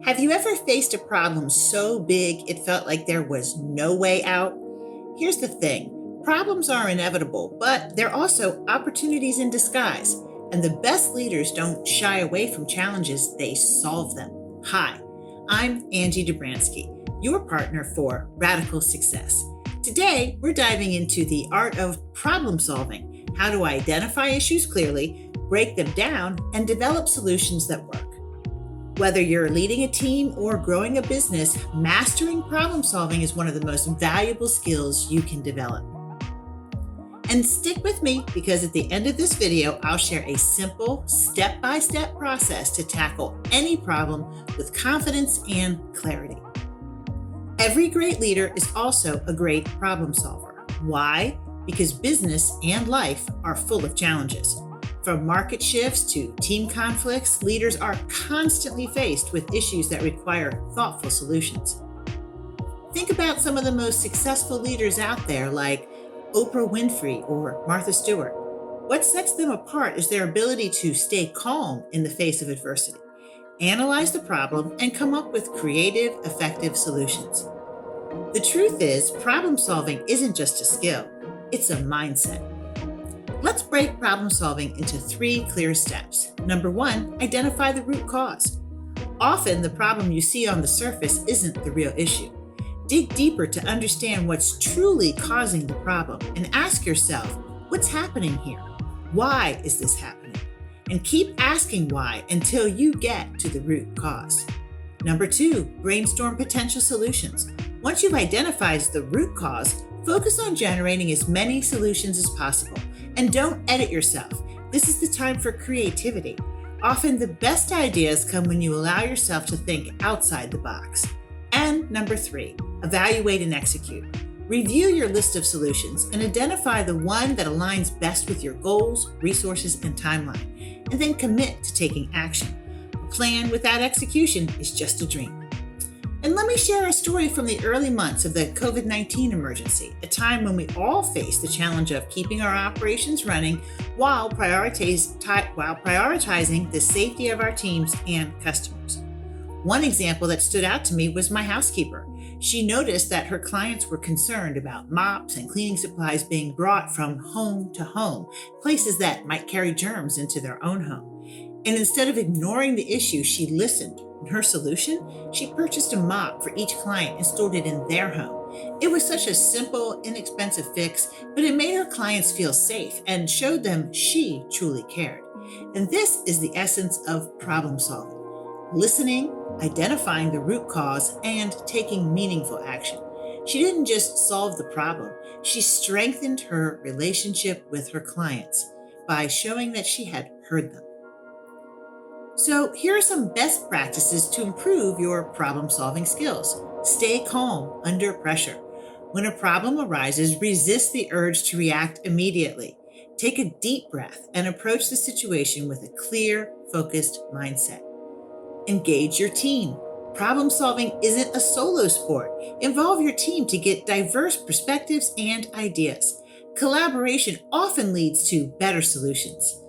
Have you ever faced a problem so big it felt like there was no way out? Here's the thing, problems are inevitable, but they're also opportunities in disguise. And the best leaders don't shy away from challenges, they solve them. Hi, I'm Angie Dobransky, your partner for Radical Success. Today, we're diving into the art of problem solving, how to identify issues clearly, break them down, and develop solutions that work. Whether you're leading a team or growing a business, mastering problem solving is one of the most valuable skills you can develop. And stick with me because at the end of this video, I'll share a simple step-by-step process to tackle any problem with confidence and clarity. Every great leader is also a great problem solver. Why? Because business and life are full of challenges. From market shifts to team conflicts, leaders are constantly faced with issues that require thoughtful solutions. Think about some of the most successful leaders out there, like Oprah Winfrey or Martha Stewart. What sets them apart is their ability to stay calm in the face of adversity, analyze the problem, and come up with creative, effective solutions. The truth is, problem solving isn't just a skill, it's a mindset. Let's break problem solving into 3 clear steps. Number 1, identify the root cause. Often the problem you see on the surface isn't the real issue. Dig deeper to understand what's truly causing the problem and ask yourself, what's happening here? Why is this happening? And keep asking why until you get to the root cause. Number 2, brainstorm potential solutions. Once you've identified the root cause, focus on generating as many solutions as possible. And don't edit yourself. This is the time for creativity. Often the best ideas come when you allow yourself to think outside the box. And number 3, evaluate and execute. Review your list of solutions and identify the one that aligns best with your goals, resources, and timeline. And then commit to taking action. A plan without execution is just a dream. And let me share a story from the early months of the COVID-19 emergency, a time when we all faced the challenge of keeping our operations running while prioritizing the safety of our teams and customers. One example that stood out to me was my housekeeper. She noticed that her clients were concerned about mops and cleaning supplies being brought from home to home, places that might carry germs into their own home. And instead of ignoring the issue, she listened. And her solution? She purchased a mop for each client and stored it in their home. It was such a simple, inexpensive fix, but it made her clients feel safe and showed them she truly cared. And this is the essence of problem solving. Listening, identifying the root cause, and taking meaningful action. She didn't just solve the problem, she strengthened her relationship with her clients by showing that she had heard them. So here are some best practices to improve your problem-solving skills. Stay calm under pressure. When a problem arises, resist the urge to react immediately. Take a deep breath and approach the situation with a clear, focused mindset. Engage your team. Problem-solving isn't a solo sport. Involve your team to get diverse perspectives and ideas. Collaboration often leads to better solutions.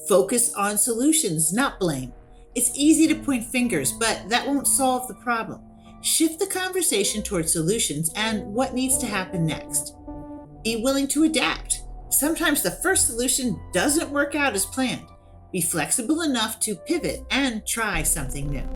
Focus on solutions, not blame. It's easy to point fingers, but that won't solve the problem. Shift the conversation towards solutions and what needs to happen next. Be willing to adapt. Sometimes the first solution doesn't work out as planned. Be flexible enough to pivot and try something new.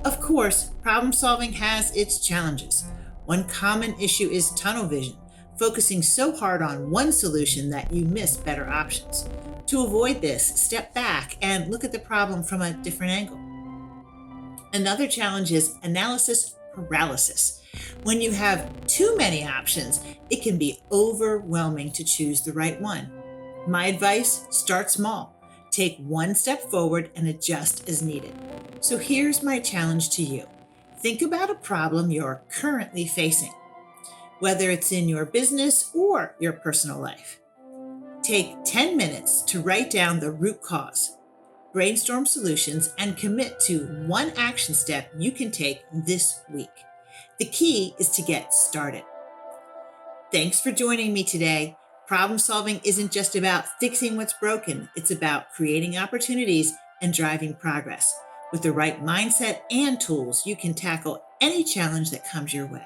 Of course, problem solving has its challenges. One common issue is tunnel vision, focusing so hard on one solution that you miss better options. To avoid this, step back and look at the problem from a different angle. Another challenge is analysis paralysis. When you have too many options, it can be overwhelming to choose the right one. My advice, start small. Take one step forward and adjust as needed. So here's my challenge to you. Think about a problem you're currently facing, whether it's in your business or your personal life. Take 10 minutes to write down the root cause, brainstorm solutions, and commit to one action step you can take this week. The key is to get started. Thanks for joining me today. Problem solving isn't just about fixing what's broken. It's about creating opportunities and driving progress. With the right mindset and tools, you can tackle any challenge that comes your way.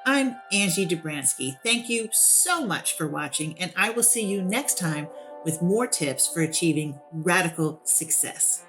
I'm Angie Dobransky. Thank you so much for watching, and I will see you next time with more tips for achieving radical success.